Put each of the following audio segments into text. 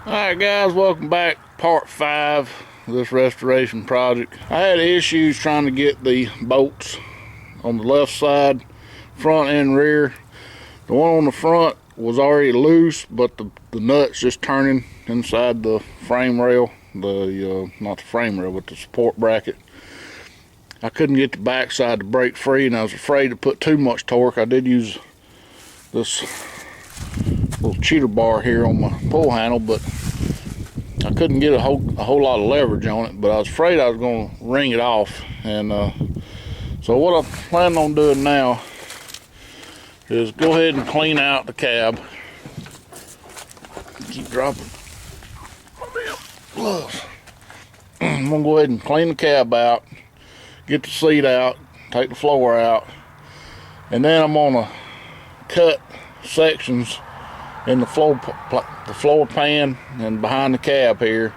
Alright guys, welcome back to part 5 of this restoration project. I had issues trying to get the bolts on the left side, front and rear. The one on the front was already loose, but the nut's just turning inside the frame rail, not the frame rail, but the support bracket. I couldn't get the back side to break free, and I was afraid to put too much torque. I did use this little cheater bar here on my pull handle, but I couldn't get a whole lot of leverage on it, but I was afraid I was going to wring it off. And so what I'm planning on doing now is go ahead and clean out the cab. Keep dropping my gloves. I'm going to go ahead and clean the cab out, get the seat out, take the floor out, and then I'm going to cut sections in the floor pan and behind the cab here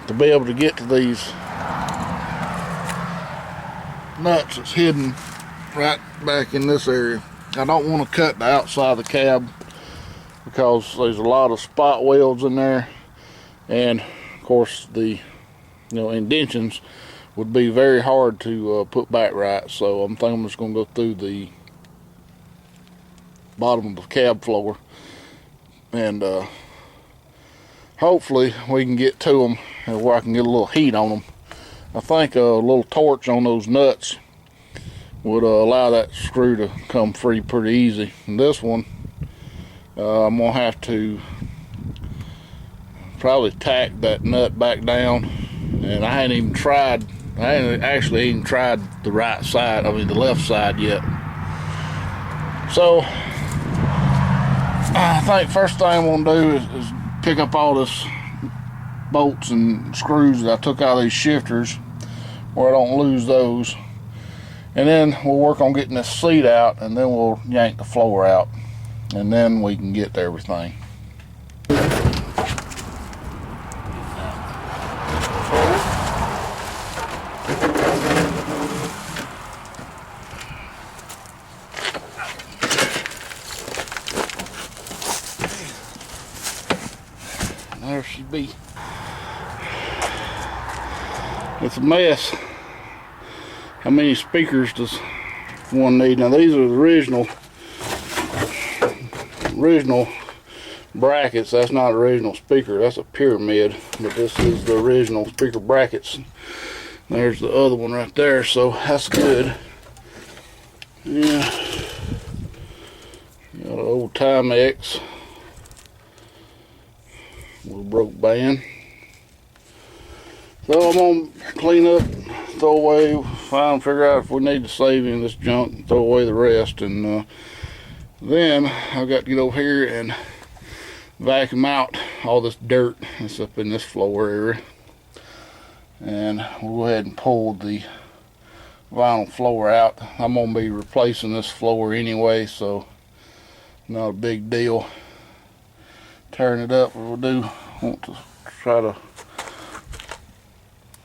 to be able to get to these nuts that's hidden right back in this area. I don't want to cut the outside of the cab because there's a lot of spot welds in there, and of course the indentions would be very hard to put back right. So I'm thinking I'm just going to go through the bottom of the cab floor, and hopefully we can get to them where I can get a little heat on them. I think a little torch on those nuts would allow that screw to come free pretty easy. And this one, I'm gonna have to probably tack that nut back down, and I hadn't actually even tried the right side, the left side yet. So I think first thing I'm gonna do is pick up all this bolts and screws that I took out of these shifters where I don't lose those, and then we'll work on getting this seat out, and then we'll yank the floor out, and then we can get to everything. There she be. It's a mess. How many speakers does one need? Now these are the original brackets. That's not an original speaker, that's a pyramid, but this is the original speaker brackets. There's the other one right there, so that's good. Yeah, got an old Timex with a broke band. So I'm gonna clean up, throw away, figure out if we need to save any of this junk, and throw away the rest, and then I've got to get over here and vacuum out all this dirt that's up in this floor area, and we'll go ahead and pull the vinyl floor out. I'm gonna be replacing this floor anyway, so not a big deal tearing it up. We'll want to try to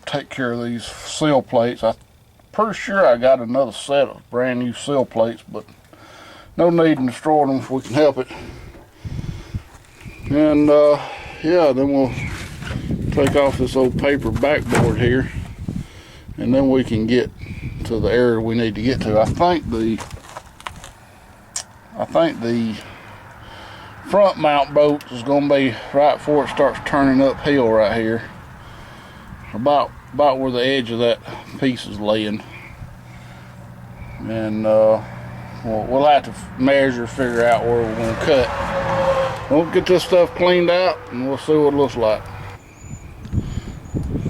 take care of these seal plates. I'm pretty sure I got another set of brand new seal plates, but no need in destroying them if we can help it. And yeah, then we'll take off this old paper backboard here, and then we can get to the area we need to get to. I think the front mount bolt is going to be right before it starts turning uphill right here, about where the edge of that piece is laying. And we'll have to measure, figure out where we're going to cut. We'll get this stuff cleaned out and we'll see what it looks like.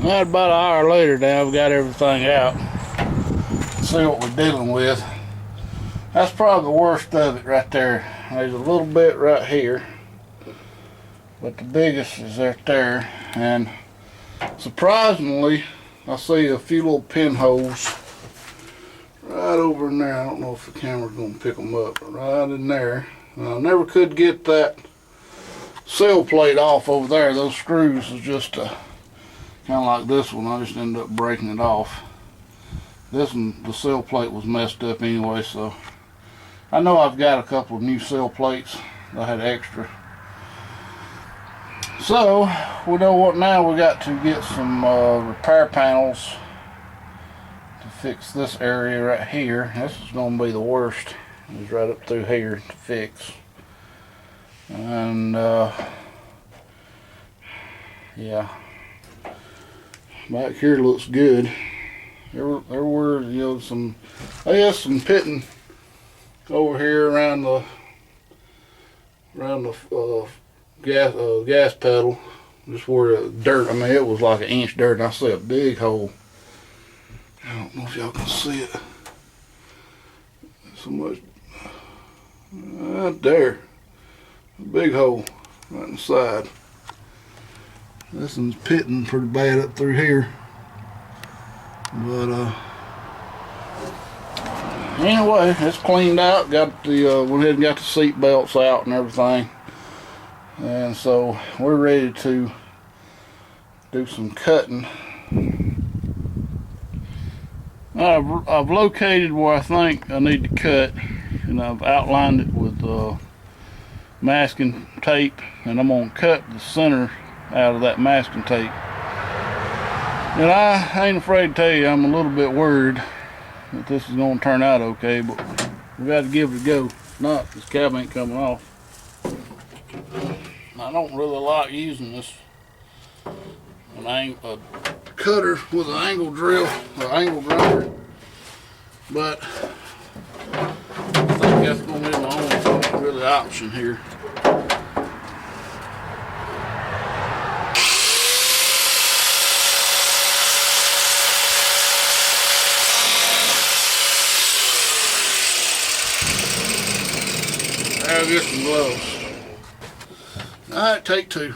All right, about an hour later now, we've got everything out. Let's see what we're dealing with. That's probably the worst of it right there. There's a little bit right here, but the biggest is right there, and surprisingly I see a few little pinholes right over in there. I don't know if the camera's going to pick them up, but right in there. I never could get that seal plate off over there. Those screws is just kind of like this one. I just ended up breaking it off. This one, the seal plate was messed up anyway, so I know I've got a couple of new seal plates I had extra. So we know what now. We got to get some repair panels to fix this area right here. This is going to be the worst. It's right up through here to fix. And yeah, back here looks good. There were, you know, some, I guess, some pitting over here around the gas pedal, just where the dirt. I mean, it was like 1 inch dirt, and I see a big hole. I don't know if y'all can see it. So much right there, a big hole right inside. This one's pitting pretty bad up through here. But anyway, it's cleaned out. Got the went ahead and got the seat belts out and everything, and so we're ready to do some cutting. I've located where I think I need to cut, and I've outlined it with masking tape, and I'm gonna cut the center out of that masking tape. And I ain't afraid to tell you, I'm a little bit worried that this is going to turn out okay, but we got to give it a go. If not, this cab ain't coming off. I don't really like using this a cutter with an angle drill or angle grinder, but I think that's going to be my only really option here. I'll get some gloves. Alright, take two.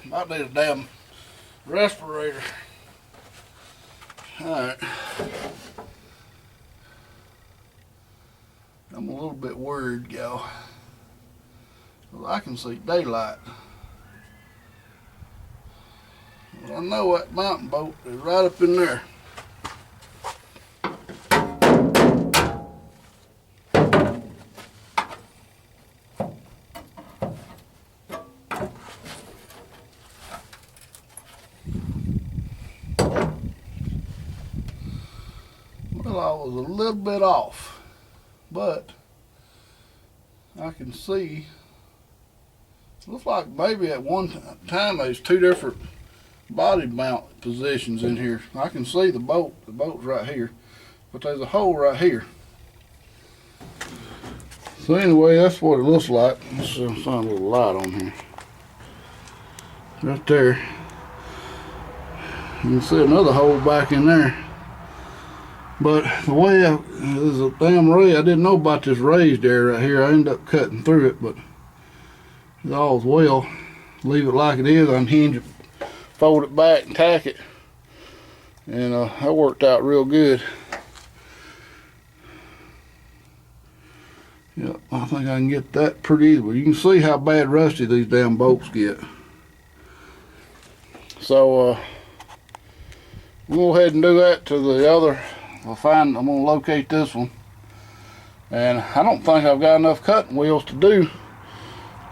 Might need a damn respirator. Alright. I'm a little bit worried, gal. Well, I can see daylight. Well, I know that mountain boat is right up in there. Well, I was a little bit off, but I can see, looks like maybe at one time there's two different body mount positions in here. I can see the boat's right here, but there's a hole right here. So anyway, that's what it looks like. Let's shine a little light on here. Right there. You can see another hole back in there. But the way there's a damn ray, I didn't know about this raised area right here. I ended up cutting through it, but it's all's well. Leave it like it is, unhinge it, fold it back and tack it. And that worked out real good. Yep, I think I can get that pretty easy. But you can see how bad rusty these damn bolts get. So we'll go ahead and do that to the other. I'm gonna locate this one, and I don't think I've got enough cutting wheels to do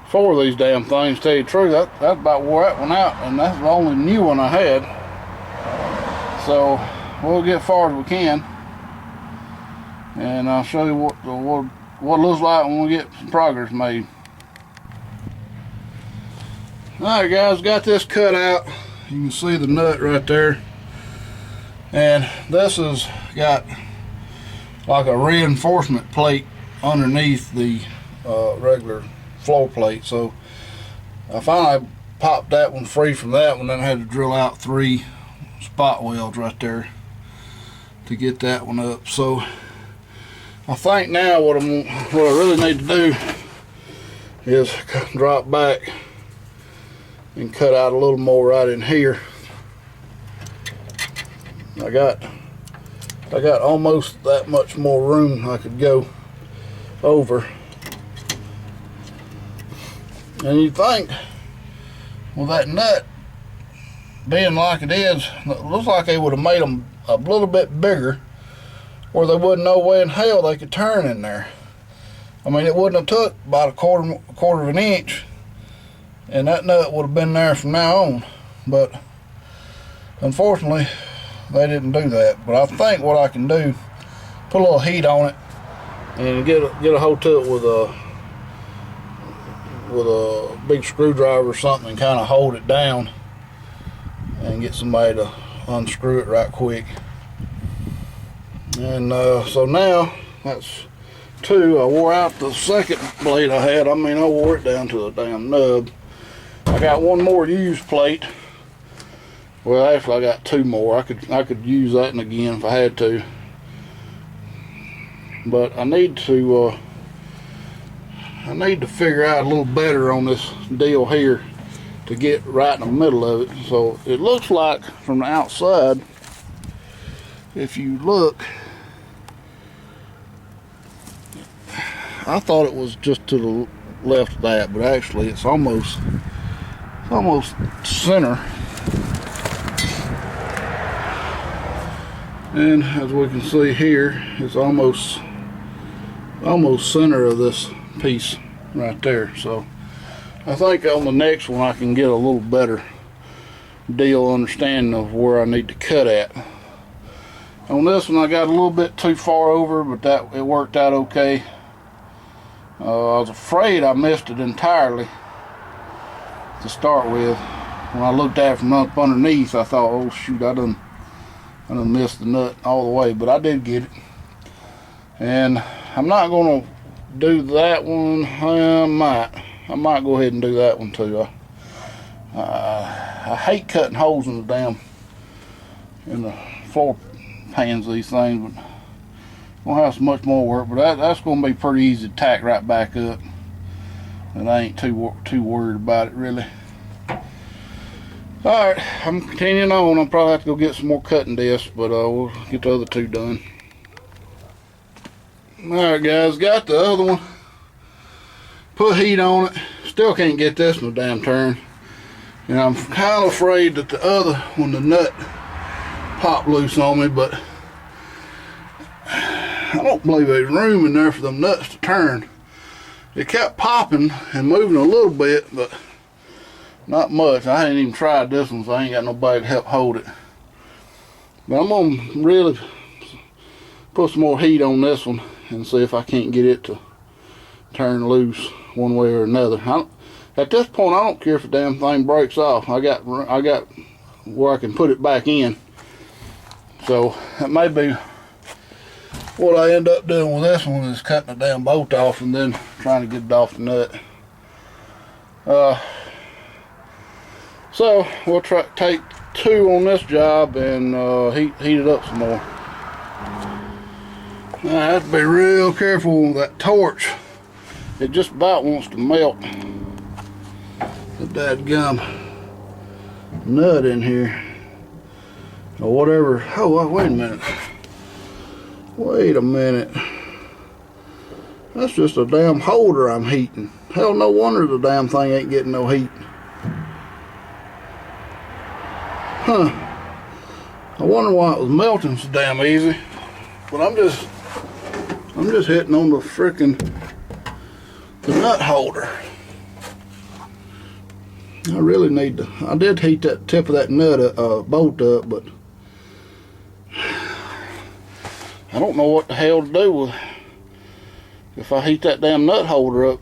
for these damn things, to tell you the truth. That's about wore that one out, and that's the only new one I had. So we'll get far as we can, and I'll show you what it looks like when we get some progress made. Alright guys, got this cut out. you can see the nut right there. And this has got like a reinforcement plate underneath the regular floor plate. So I finally popped that one free from that one, then I had to drill out 3 spot welds right there to get that one up. So I think now what I really need to do is drop back and cut out a little more right in here. I got almost that much more room I could go over. And you think, well, that nut being like it is, it looks like they would have made them a little bit bigger, or there wasn't no way in hell they could turn in there. I mean, it wouldn't have took about a quarter of an inch, and that nut would have been there from now on. But unfortunately, they didn't do that. But I think what I can do, put a little heat on it and get a hold to it with a big screwdriver or something, and kind of hold it down and get somebody to unscrew it right quick. And so now that's 2. I wore out the second blade I had. I mean, I wore it down to the damn nub. I got 1 more used plate. Well, actually, I got 2 more. I could use that one again if I had to. But I need to figure out a little better on this deal here to get right in the middle of it. So it looks like from the outside, if you look, I thought it was just to the left of that, but actually it's almost center. And as we can see here, it's almost center of this piece right there. So I think on the next one I can get a little better deal understanding of where I need to cut at. On this one I got a little bit too far over, but it worked out okay. I was afraid I missed it entirely to start with. When I looked at it from up underneath, I thought, oh shoot, I done missed the nut all the way, but I did get it. And I'm not gonna do that one. I might go ahead and do that one too. I hate cutting holes in the floor pans of these things, but gonna have so much more work. But that's gonna be pretty easy to tack right back up, and I ain't too worried about it really. All right, I'm continuing on. I'll probably have to go get some more cutting discs, but we'll get the other 2 done. All right, guys, got the other one. Put heat on it. Still can't get this no damn turn. And I'm kind of afraid that the other one, the nut, popped loose on me, but I don't believe there's room in there for them nuts to turn. It kept popping and moving a little bit, but not much. I hadn't even tried this one, so I ain't got nobody to help hold it. But I'm gonna really put some more heat on this one and see if I can't get it to turn loose one way or another. At this point, I don't care if the damn thing breaks off. I got where I can put it back in. So that may be what I end up doing with this one, is cutting the damn bolt off and then trying to get it off the nut. So we'll take 2 on this job and heat it up some more. I have to be real careful with that torch. It just about wants to melt the dadgum nut in here or whatever. Oh, wait a minute. Wait a minute. That's just a damn holder I'm heating. Hell, no wonder the damn thing ain't getting no heat. Huh. I wonder why it was melting so damn easy. But I'm just hitting on the frickin' nut holder. I really need to. I did heat that tip of that nut bolt up, but I don't know what the hell to do with. If I heat that damn nut holder up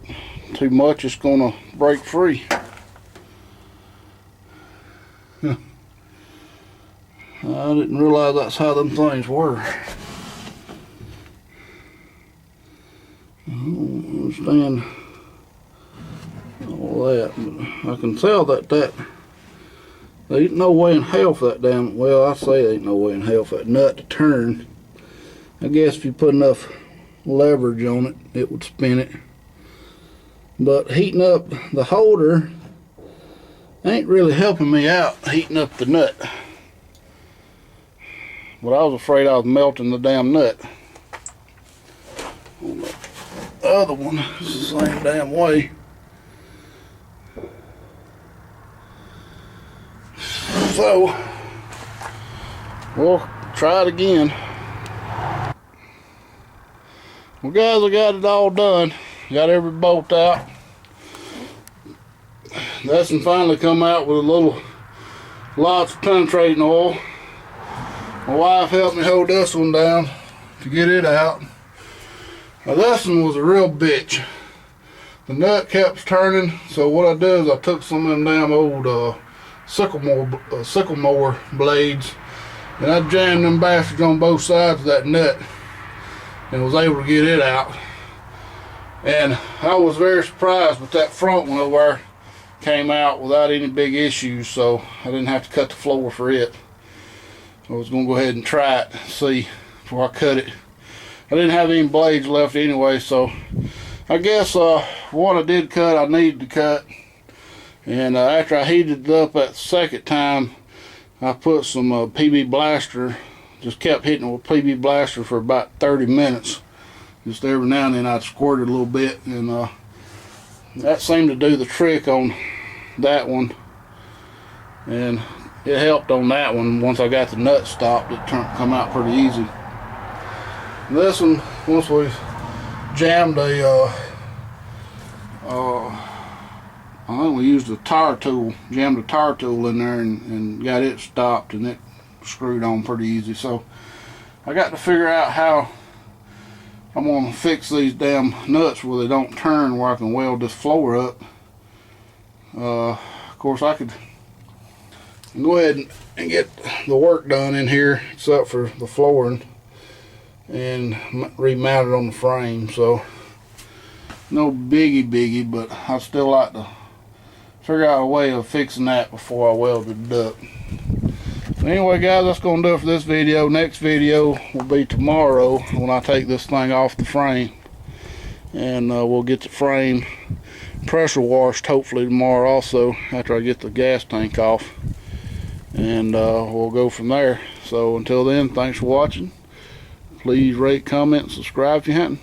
too much, it's gonna break free. I didn't realize that's how them things were. I don't understand all that, but I can tell that there ain't no way in hell for that damn, well, I say there ain't no way in hell for that nut to turn. I guess if you put enough leverage on it, it would spin it. But heating up the holder ain't really helping me out, heating up the nut. But I was afraid I was melting the damn nut. On the other one, it's the same damn way. So, we'll try it again. Well guys, I got it all done. Got every bolt out. This one finally come out with a little lots of penetrating oil. My wife helped me hold this one down to get it out. Now this one was a real bitch. The nut kept turning, so what I did is I took some of them damn old sickle mower blades, and I jammed them bastards on both sides of that nut and was able to get it out. And I was very surprised with that front one over there came out without any big issues, so I didn't have to cut the floor for it. I was going to go ahead and try it, see, before I cut it. I didn't have any blades left anyway, so I guess one I did cut, I needed to cut. And after I heated it up that second time, I put some PB Blaster, just kept hitting it with PB Blaster for about 30 minutes. Just every now and then I'd squirt it a little bit, and that seemed to do the trick on that one. And it helped on that one. Once I got the nut stopped, it come out pretty easy. And this one, once we jammed I think we used a tire tool, jammed a tire tool in there and got it stopped, and it screwed on pretty easy. So I got to figure out how I'm going to fix these damn nuts where they don't turn, where I can weld this floor up. Of course, I could go ahead and get the work done in here, except for the flooring, and remount it on the frame. So no biggie, but I still like to figure out a way of fixing that before I weld it up. Anyway guys, that's going to do it for this video. Next video will be tomorrow when I take this thing off the frame, and we'll get the frame pressure washed hopefully tomorrow also, after I get the gas tank off, and we'll go from there. So until then, thanks for watching. Please rate, comment, and subscribe if you're hunting.